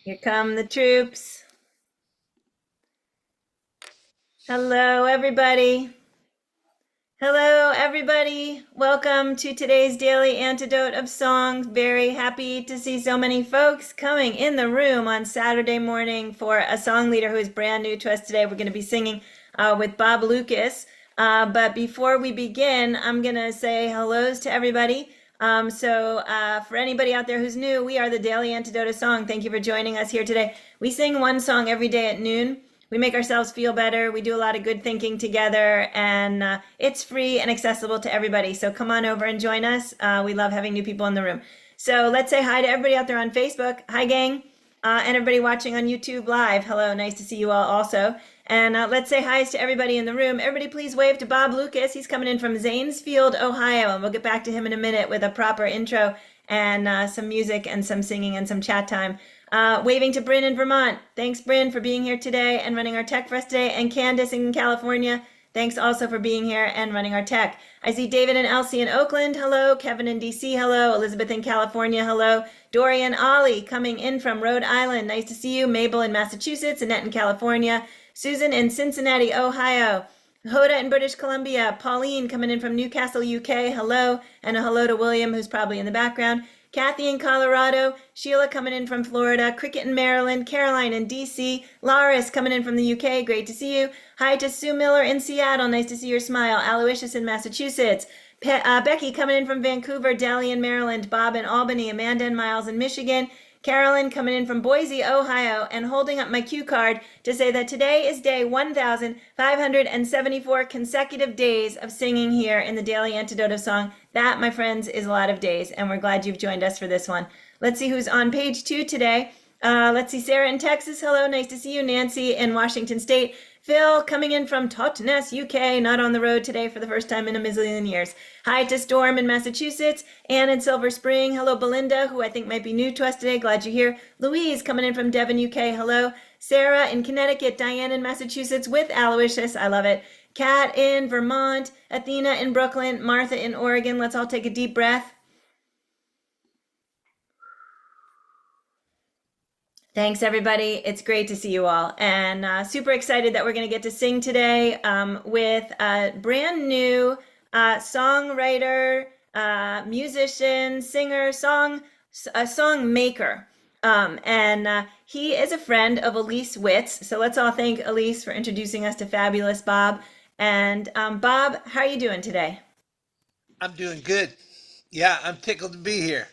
Here come the troops. Hello, everybody. Hello, everybody. Welcome to today's daily antidote of songs. Very happy to see so many folks coming in the room on Saturday morning for a song leader who is brand new to us today. We're going to be singing with Bob Lucas. But before we begin, I'm going to say hellos to everybody. For anybody out there who's new, we are the Daily Antidote of Song. Thank you for joining us here today. We sing one song every day at noon. We make ourselves feel better. We do a lot of good thinking together, and it's free and accessible to everybody. So come on over and join us. We love having new people in the room. So let's say hi to everybody out there on Facebook. Hi, gang. And everybody watching on YouTube Live. Hello, nice to see you all also. And let's say hi to everybody in the room. Everybody please wave to Bob Lucas. He's coming in from Zanesfield, Ohio, and we'll get back to him in a minute with a proper intro and some music and some singing and some chat time. Waving to Bryn in Vermont. Thanks, Bryn, for being here today and running our tech for us today. And Candace in California, thanks also for being here and running our tech. I see David and Elsie in Oakland. Hello. Kevin in DC. Hello. Elizabeth in California. Hello. Dorian Ollie coming in from Rhode Island. Nice to see you. Mabel in Massachusetts. Annette in California. Susan in Cincinnati, Ohio. Hoda in British Columbia. Pauline coming in from Newcastle, UK. Hello. And a hello to William, who's probably in the background. Kathy in Colorado, Sheila coming in from Florida, Cricket in Maryland, Caroline in DC, Laris coming in from the UK, great to see you. Hi to Sue Miller in Seattle, nice to see your smile. Aloysius in Massachusetts, Becky coming in from Vancouver, Delhi in Maryland, Bob in Albany, Amanda and Miles in Michigan, Carolyn coming in from Boise, Ohio, and holding up my cue card to say that today is day 1,574 consecutive days of singing here in the Daily Antidote of Song. That, my friends, is a lot of days, and we're glad you've joined us for this one. Let's see who's on page 2 today. Let's see, Sarah in Texas. Hello, nice to see you. Nancy in Washington State. Phil coming in from Totnes, UK, not on the road today for the first time in a million years. Hi to Storm in Massachusetts. Anne in Silver Spring. Hello, Belinda, who I think might be new to us today. Glad you're here. Louise coming in from Devon, UK. Hello. Sarah in Connecticut. Diane in Massachusetts with Aloysius. I love it. Kat in Vermont. Athena in Brooklyn. Martha in Oregon. Let's all take a deep breath. Thanks, everybody. It's great to see you all, and super excited that we're going to get to sing today with a brand new songwriter, musician, singer, song maker. He is a friend of Elise Witz. So let's all thank Elise for introducing us to fabulous Bob. And Bob, how are you doing today? I'm doing good. Yeah, I'm tickled to be here.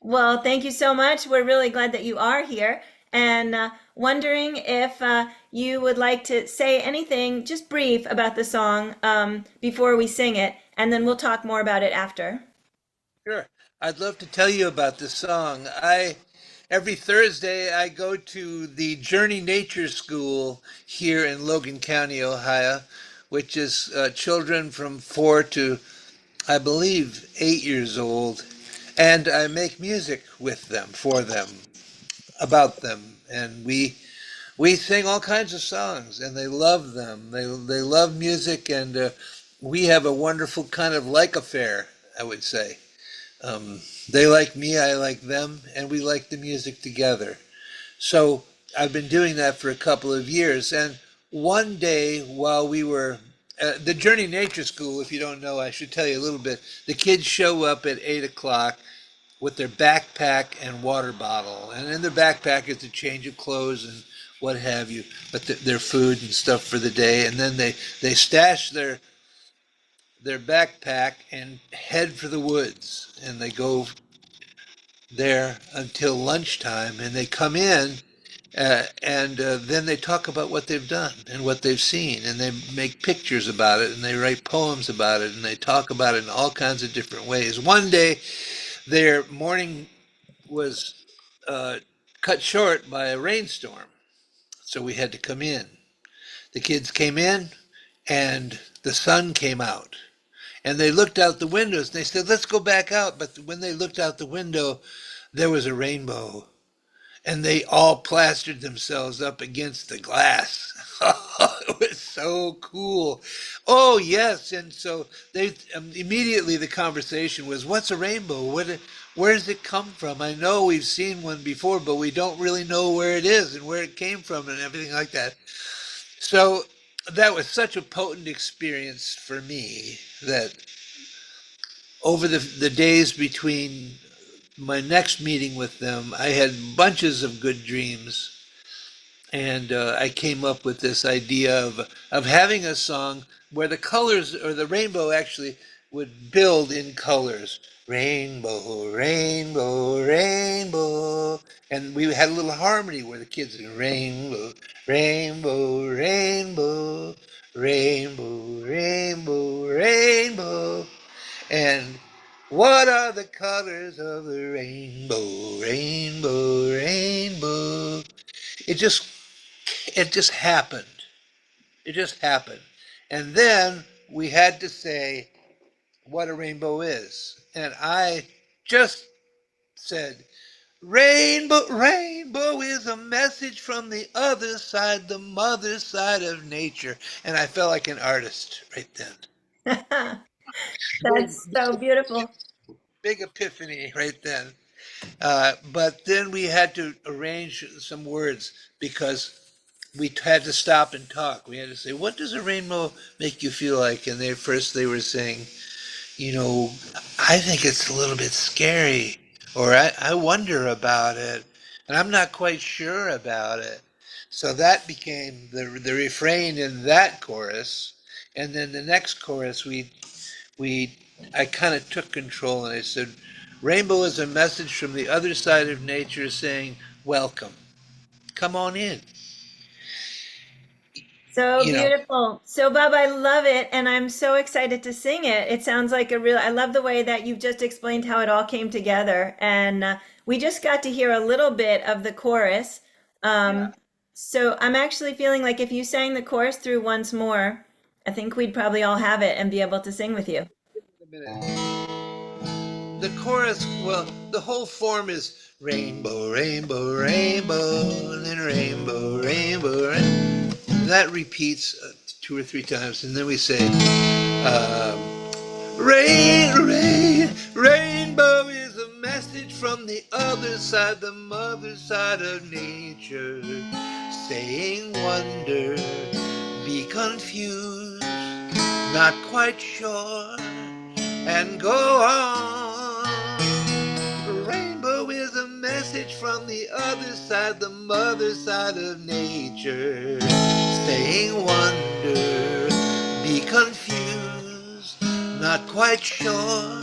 Well, thank you so much. We're really glad that you are here. And wondering if you would like to say anything just brief about the song before we sing it, and then we'll talk more about it after. Sure. I'd love to tell you about this song. Every Thursday I go to the Journey Nature School here in Logan County, Ohio, which is children from 4 to, I believe, 8 years old. And I make music with them, for them, about them. And we sing all kinds of songs, and they love them. They love music, and we have a wonderful kind of like affair, I would say. They like me, I like them, and we like the music together. So I've been doing that for a couple of years. And one day while we were the Journey Nature School, if you don't know, I should tell you a little bit. The kids show up at 8 o'clock with their backpack and water bottle. And in their backpack is a change of clothes and what have you, but their food and stuff for the day. And then they stash their backpack and head for the woods. And they go there until lunchtime, and they come in and then they talk about what they've done and what they've seen, and they make pictures about it, and they write poems about it, and they talk about it in all kinds of different ways. One day, their morning was cut short by a rainstorm, so we had to come in. The kids came in, and the sun came out. And they looked out the windows, and they said, let's go back out. But when they looked out the window, there was a rainbow. and they all plastered themselves up against the glass. It was so cool. Oh yes, and so they immediately the conversation was, "What's a rainbow? Where does it come from? I know we've seen one before, but we don't really know where it is and where it came from and everything like that." So that was such a potent experience for me that over the days between my next meeting with them, I had bunches of good dreams, and I came up with this idea of having a song where the colors or the rainbow actually would build in colors. Rainbow, rainbow, rainbow. And we had a little harmony where the kids would rainbow, rainbow, rainbow, rainbow, rainbow, rainbow. And what are the colors of the rainbow, rainbow, rainbow? It just it just happened. It just happened. And then we had to say what a rainbow is. And I just said, "Rainbow, rainbow is a message from the other side, the mother side of nature." And I felt like an artist right then. Big, That's so beautiful. big epiphany right then. But then we had to arrange some words because we had to stop and talk. We had to say, "What does a rainbow make you feel like?" And they were saying, "I think it's a little bit scary, or I wonder about it, and I'm not quite sure about it." So that became the refrain in that chorus, and then the next chorus we I kind of took control and I said, "Rainbow is a message from the other side of nature saying, welcome, come on in." So You know, beautiful. So, Bob, I love it, and I'm so excited to sing it. It sounds like a real, I love the way that you've just explained how it all came together. And we just got to hear a little bit of the chorus. yeah. Um, so I'm actually feeling like if you sang the chorus through once more, I think we'd probably all have it and be able to sing with you. A minute. The chorus, well, the whole form is rainbow, rainbow, rainbow, and then rainbow, rainbow, rainbow. That repeats two or three times, and then we say, um, "Rain, rain, rainbow is a message from the other side, the mother side of nature, saying wonder, be confused, not quite sure, and go on. Rainbow is a message from the other side, the mother side of nature, saying wonder, be confused, not quite sure,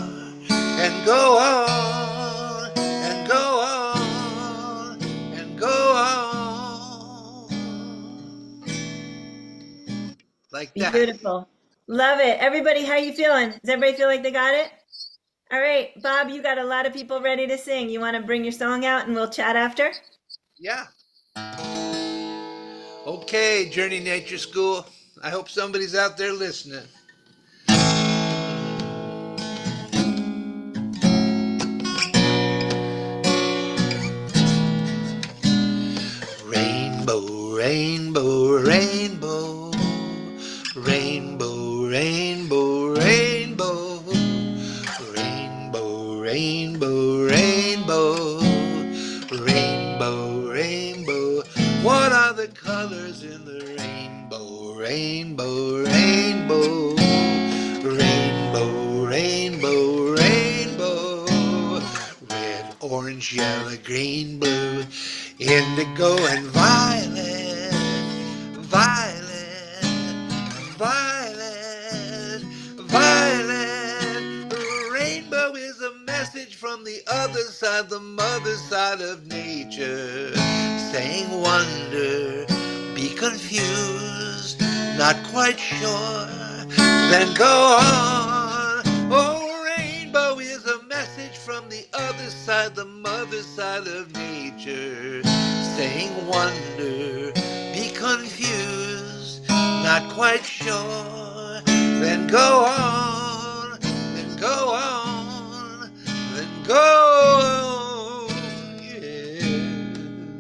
and go on, and go on, and go on." Like that. Beautiful. Love it. Everybody, how you feeling? Does everybody feel like they got it? All right, Bob, you got a lot of people ready to sing. You want to bring your song out and we'll chat after? Yeah. Okay, Journey Nature School. I hope somebody's out there listening. Rainbow, rainbow, rainbow, rainbow, rainbow, rainbow, rainbow, rainbow, rainbow, rainbow, rainbow. What are the colors in the rainbow? Rainbow, rainbow, rainbow, rainbow, rainbow. Red, orange, yellow, green, blue, indigo and violet, violet, violet, violet. Rainbow is a message from the other side, the mother side of nature, saying wonder, be confused, not quite sure, then go on. Oh, rainbow is a message from the other side, the mother side of nature, saying wonder, be confused, not quite sure, then go on, then go on, then go on, yeah.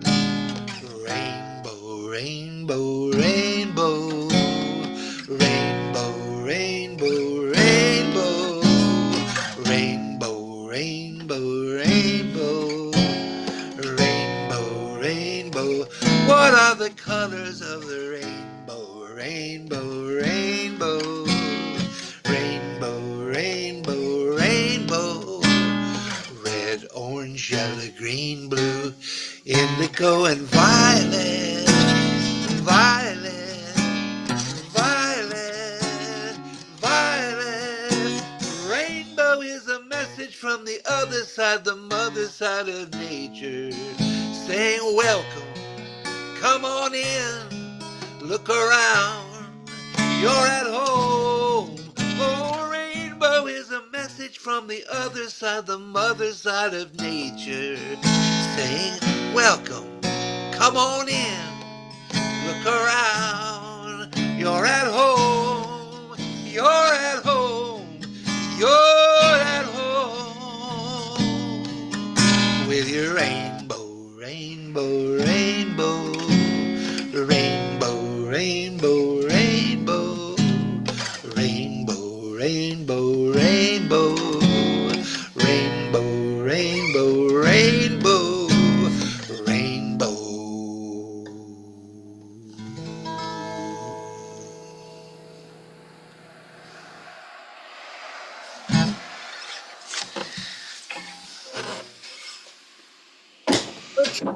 rainbow, rainbow, rainbow, rainbow. Red, orange, yellow, green, blue, indigo, and violet, violet, violet, violet. Rainbow is a message from the other side, the mother side of nature, saying welcome, come on in, look around, you're at home. Oh, rainbow is a message from the other side, the mother side of nature, saying welcome, come on in, look around, you're at home, you're at home, you're at home with your rainbow, rainbow, rainbow, rainbow, rainbow, rainbow, rainbow, rainbow, rainbow, rainbow, rainbow, rainbow, rainbow.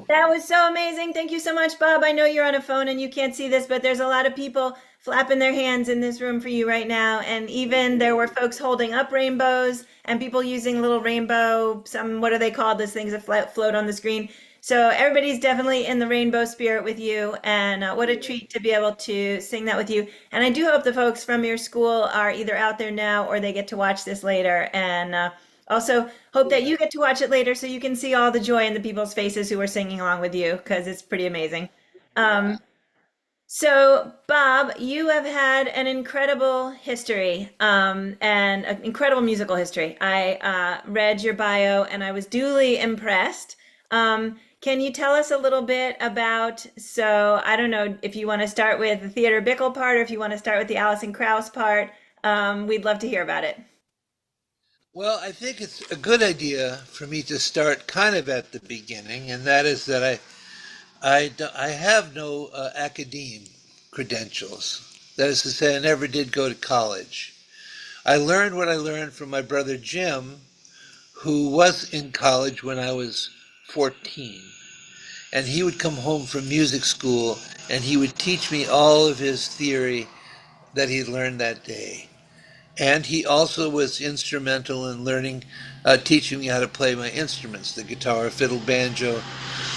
That was so amazing. Thank you so much, Bob. I know you're on a phone and you can't see this, but there's a lot of people flapping their hands in this room for you right now. And even there were folks holding up rainbows and people using little rainbow, some, what are they called? Those things that float on the screen. So everybody's definitely in the rainbow spirit with you. And what a treat to be able to sing that with you. And I do hope the folks from your school are either out there now or they get to watch this later. And also, hope that you get to watch it later so you can see all the joy in the people's faces who are singing along with you because it's pretty amazing. Um, so, Bob, you have had an incredible history and an incredible musical history. I read your bio and I was duly impressed. Can you tell us a little bit about, so I don't know if you want to start with the Theodore Bickle part or if you want to start with the Alison Krauss part. We'd love to hear about it. Well, I think it's a good idea for me to start kind of at the beginning, and that is that I have no academe credentials. That is to say, I never did go to college. I learned what I learned from my brother Jim, who was in college when I was 14. And he would come home from music school and he would teach me all of his theory that he learned that day. And he also was instrumental in learning, teaching me how to play my instruments, the guitar, fiddle, banjo,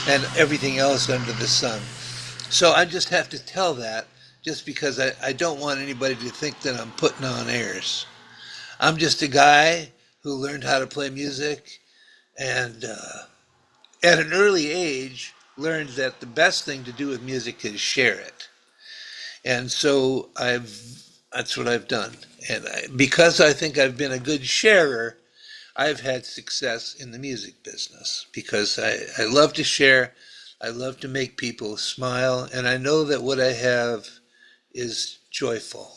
and everything else under the sun. So I just have to tell that just because I don't want anybody to think that I'm putting on airs. I'm just a guy who learned how to play music and at an early age learned that the best thing to do with music is share it. And so that's what I've done. And because I think I've been a good sharer, I've had success in the music business because I love to share. I love to make people smile. And I know that what I have is joyful.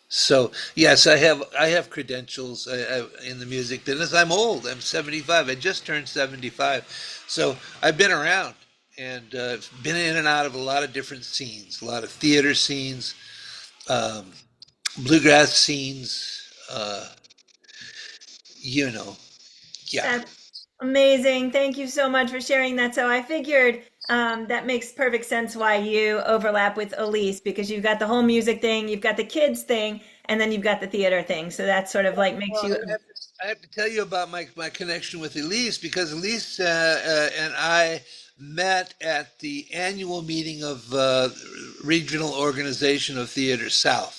So yes, I have credentials in the music business. I'm old. I'm 75. I just turned 75. So I've been around and been in and out of a lot of different scenes, a lot of theater scenes, um, bluegrass scenes, you know, yeah. That's amazing. Thank you so much for sharing that. So I figured that makes perfect sense why you overlap with Elise because you've got the whole music thing, you've got the kids thing, and then you've got the theater thing. So that sort of like makes Well, you. I have to tell you about my connection with Elise because Elise and I met at the annual meeting of Regional Organization of Theater South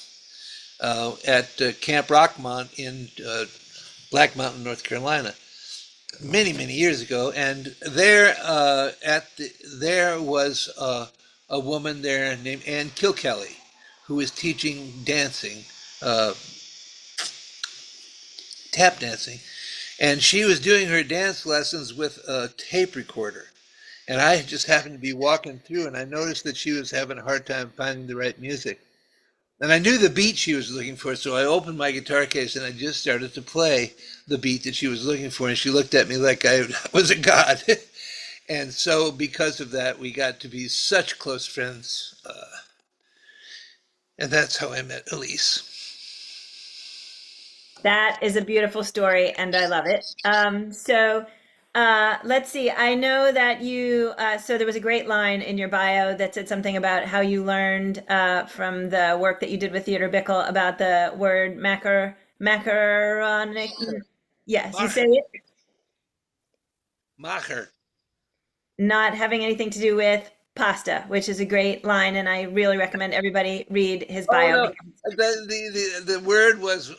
at Camp Rockmont in Black Mountain, North Carolina, many years ago. And there was a woman there named Ann Kilkelly who was teaching dancing, uh, tap dancing, and she was doing her dance lessons with a tape recorder. And I just happened to be walking through, and I noticed that she was having a hard time finding the right music. And I knew the beat she was looking for, so I opened my guitar case and I just started to play the beat that she was looking for. And she looked at me like I was a god. And so, because of that, we got to be such close friends. And that's how I met Elise. That is a beautiful story, and I love it. Let's see. I know that so there was a great line in your bio that said something about how you learned from the work that you did with Theodore Bickle about the word macaronic. Yes, you say Macher. it. Macher. Not having anything to do with pasta, which is a great line, and I really recommend everybody read his Oh bio no, because the word was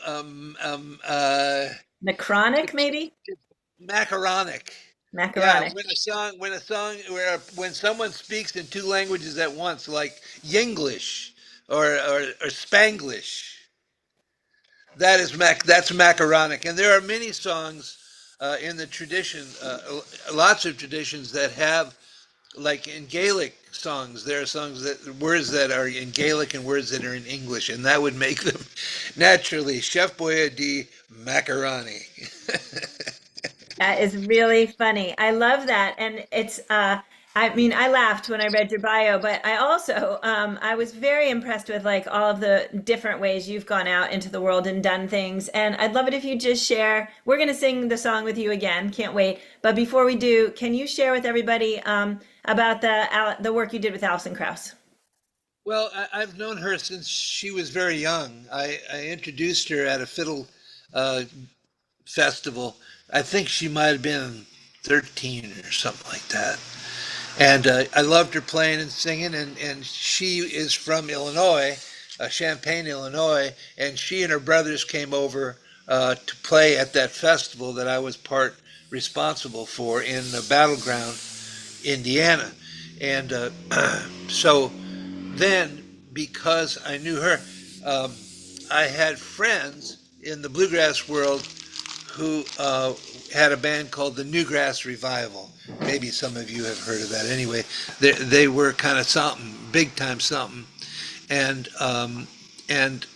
macronic, it's maybe macaronic. Yeah, macaronic. when someone speaks in two languages at once, like Yinglish or Spanglish, that's macaronic. And there are many songs in the tradition, lots of traditions that have, like in Gaelic songs, there are songs that words that are in Gaelic and words that are in English, and that would make them naturally Chef Boyardee macaroni. That is really funny. I love that. And I mean, I laughed when I read your bio, but I also, I was very impressed with like all of the different ways you've gone out into the world and done things. And I'd love it if you just share. We're going to sing the song with you again. Can't wait. But before we do, can you share with everybody about the work you did with Alison Krauss? Well, I've known her since she was very young. I introduced her at a fiddle uh, festival. I think she might have been 13 or something like that. And I loved her playing and singing. And she is from Illinois, Champaign, Illinois. And she and her brothers came over to play at that festival that I was part responsible for in Battleground, Indiana. And so then, because I knew her, um, I had friends in the bluegrass world who had a band called the Newgrass Revival. Maybe some of you have heard of that. Anyway, they were kind of something, big time something, and and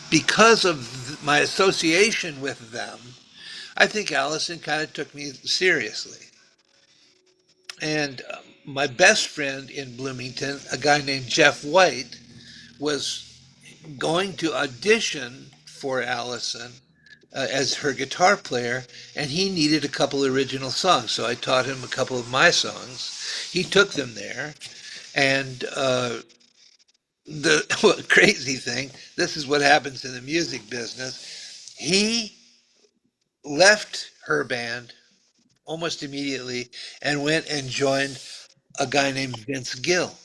because of my association with them, I think Allison kind of took me seriously. And my best friend in Bloomington, a guy named Jeff White, was going to audition for Allison as her guitar player, and he needed a couple original songs. So I taught him a couple of my songs. He took them there, and the well, crazy thing, this is what happens in the music business. He left her band almost immediately and went and joined a guy named Vince Gill.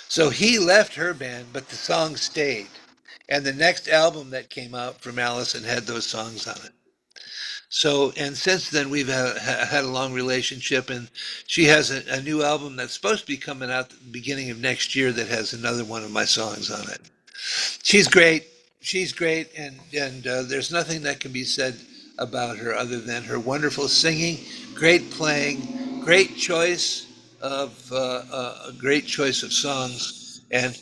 So he left her band, but the songs stayed. And the next album that came out from Allison had those songs on it. So, and since then we've had a long relationship, and she has a new album that's supposed to be coming out at the beginning of next year that has another one of my songs on it. She's great. She's great, and there's nothing that can be said about her other than her wonderful singing, great playing, a great choice of songs, and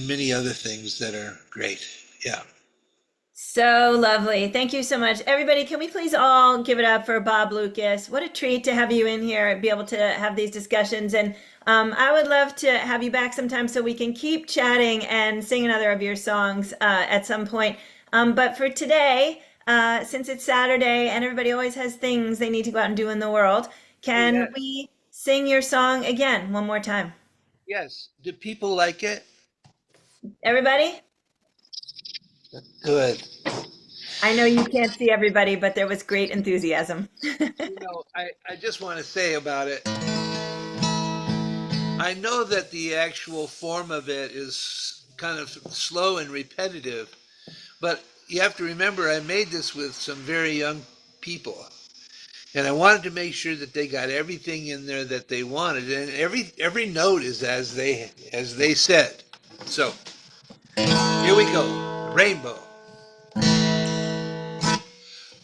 many other things that are great. Yeah. So lovely. Thank you so much. Everybody, can we please all give it up for Bob Lucas? What a treat to have you in here and be able to have these discussions. And I would love to have you back sometime so we can keep chatting and sing another of your songs at some point. But for today, since it's Saturday and everybody always has things they need to go out and do in the world, can Yeah. we sing your song again one more time? Yes. Do people like it? Everybody? Good. I know you can't see everybody, but there was great enthusiasm. I just want to say about it. I know that the actual form of it is kind of slow and repetitive, but you have to remember I made this with some very young people. And I wanted to make sure that they got everything in there that they wanted, and every note is as they said. So here we go. Rainbow.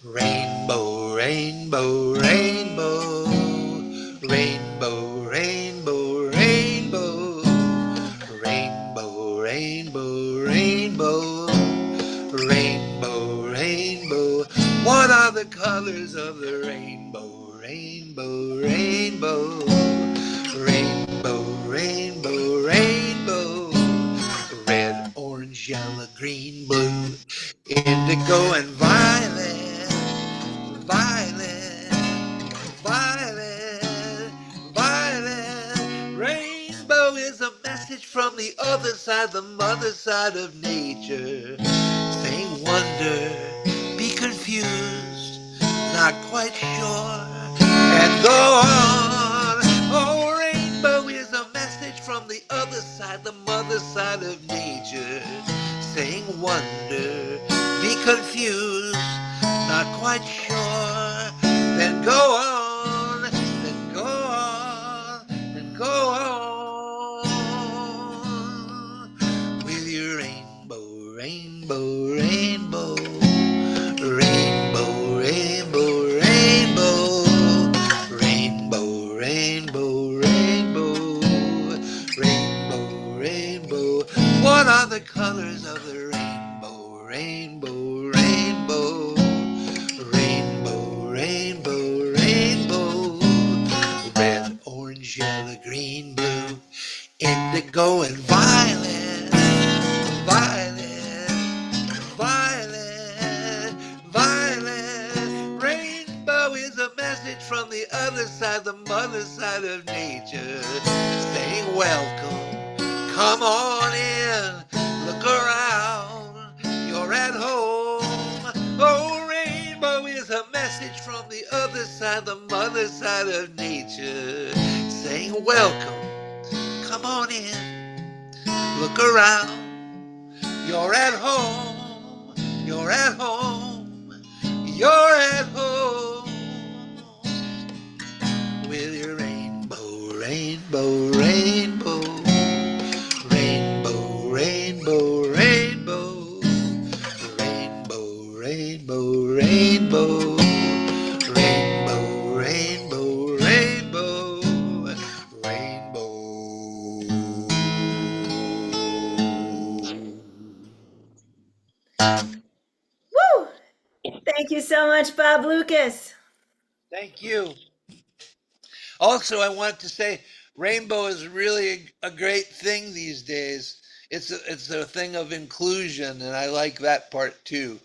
Rainbow, rainbow, rainbow, rainbow, rainbow, rainbow, rainbow, rainbow, rainbow, rainbow, rainbow. What are the colors of the rainbow? Rainbow, rainbow, rainbow, rainbow, rainbow. Red, orange, yellow, green, blue, indigo, and violet, violet, violet, violet. Rainbow is a message from the other side, the mother side of nature, saying wonder, be confused, not quite sure, and go on. Oh, rainbow is a message from the other side, the mother side of nature, saying wonder, be confused, not quite sure, then go on, then go on, then go on with your rainbow, rainbow, rainbow, rainbow, rainbow, rainbow, rainbow, rainbow, rainbow, rainbow, rainbow. What are the colors of the rainbow? Rainbow, rainbow, rainbow, rainbow, rainbow. Red, orange, yellow, green, blue, indigo, and violet, violet, violet, violet. Rainbow is a message from the other side, the mother side of nature, saying welcome, come on in, look around, you're at home. Oh, rainbow is a message from the other side, the mother side of nature, saying welcome, come on in, look around, you're at home, you're at home, you're at home with your rainbow, rainbow, rainbow, rainbow, rainbow, rainbow, rainbow, rainbow, rainbow, rainbow, rainbow, rainbow, rainbow. Woo! Thank you so much, Bob Lucas. Thank you. Also, I want to say rainbow is really a great thing these days. It's a thing of inclusion, and I like that part too.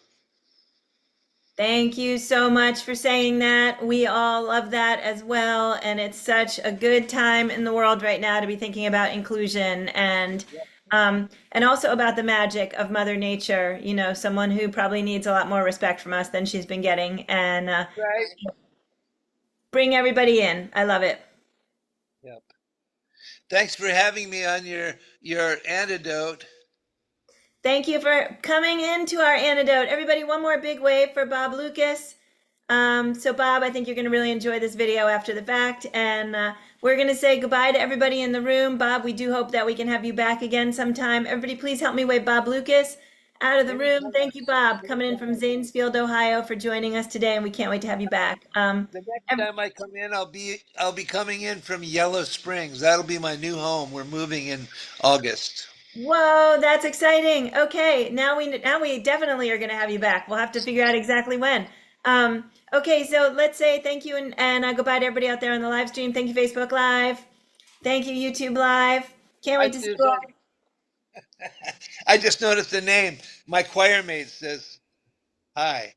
Thank you so much for saying that. We all love that as well. And it's such a good time in the world right now to be thinking about inclusion and also about the magic of Mother Nature, you know, someone who probably needs a lot more respect from us than she's been getting. And Right. bring everybody in. I love it. Yep. Thanks for having me on your antidote. Thank you for coming into our antidote. Everybody, one more big wave for Bob Lucas. So Bob, I think you're going to really enjoy this video after the fact. And we're going to say goodbye to everybody in the room. Bob, we do hope that we can have you back again sometime. Everybody, please help me wave Bob Lucas out of the room. Thank you, Bob, coming in from Zanesfield, Ohio, for joining us today. And we can't wait to have you back. The next time I come in, I'll be coming in from Yellow Springs. That'll be my new home. We're moving in August. Whoa, that's exciting. Okay, now we definitely are going to have you back. We'll have to figure out exactly when. Okay, so let's say thank you and goodbye to everybody out there on the live stream. Thank you, Facebook Live. Thank you, YouTube Live. Can't wait to see you all. I just noticed the name. My choir mate says hi.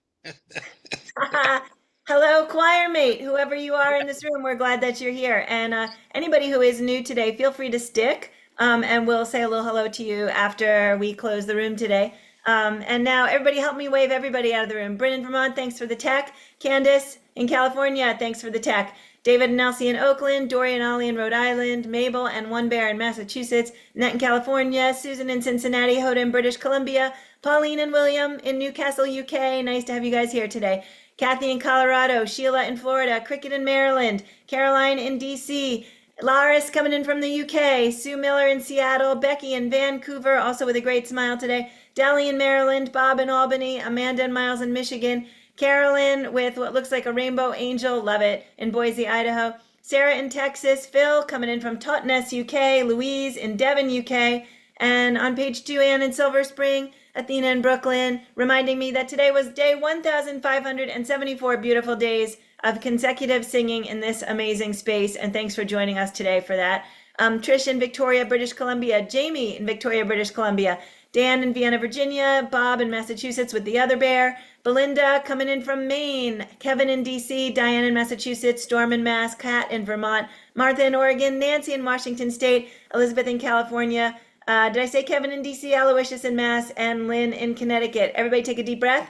Hello, choir mate, whoever you are in this room, we're glad that you're here. And anybody who is new today, feel free to stick, and we'll say a little hello to you after we close the room today. And now, everybody, help me wave everybody out of the room. Brennan, Vermont, thanks for the tech. Candace in California, thanks for the tech. David and Elsie in Oakland, Dory and Ollie in Rhode Island, Mabel and One Bear in Massachusetts, Annette in California, Susan in Cincinnati, Hoda in British Columbia, Pauline and William in Newcastle, UK. Nice to have you guys here today. Kathy in Colorado, Sheila in Florida, Cricket in Maryland, Caroline in DC, Laris coming in from the UK, Sue Miller in Seattle, Becky in Vancouver, also with a great smile today, Dally in Maryland, Bob in Albany, Amanda and Miles in Michigan, Carolyn with what looks like a rainbow angel, love it, in Boise, Idaho, Sarah in Texas, Phil coming in from Totnes, UK, Louise in Devon, UK, and on page 2, Anne in Silver Spring, Athena in Brooklyn, reminding me that today was day 1,574 beautiful days of consecutive singing in this amazing space, and thanks for joining us today for that. Trish in Victoria, British Columbia, Jamie in Victoria, British Columbia, Dan in Vienna, Virginia, Bob in Massachusetts with the other bear, Belinda coming in from Maine, Kevin in DC, Diane in Massachusetts, Storm in Mass, Kat in Vermont, Martha in Oregon, Nancy in Washington State, Elizabeth in California. Did I say Kevin in DC, Aloysius in Mass, and Lynn in Connecticut? Everybody take a deep breath.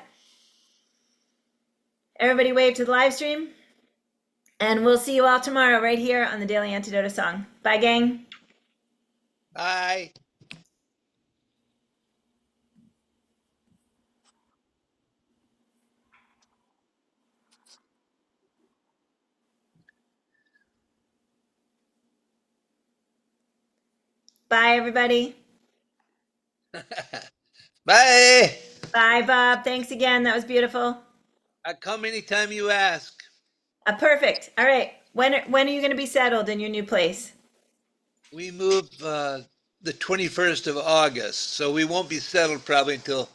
Everybody wave to the live stream. And we'll see you all tomorrow right here on the Daily Antidote of Song. Bye, gang. Bye. Bye, everybody. Bye. Bye, Bob. Thanks again. That was beautiful. I come anytime you ask. Perfect. All right. When are you going to be settled in your new place? We move the 21st of August, so we won't be settled probably until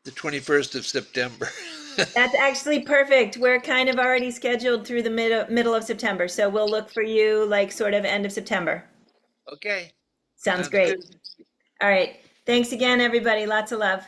the 21st of September. That's actually perfect. We're kind of already scheduled through the middle of September, so we'll look for you like sort of end of September. Okay. Sounds Sounds good. great. All right. Thanks again, everybody. Lots of love.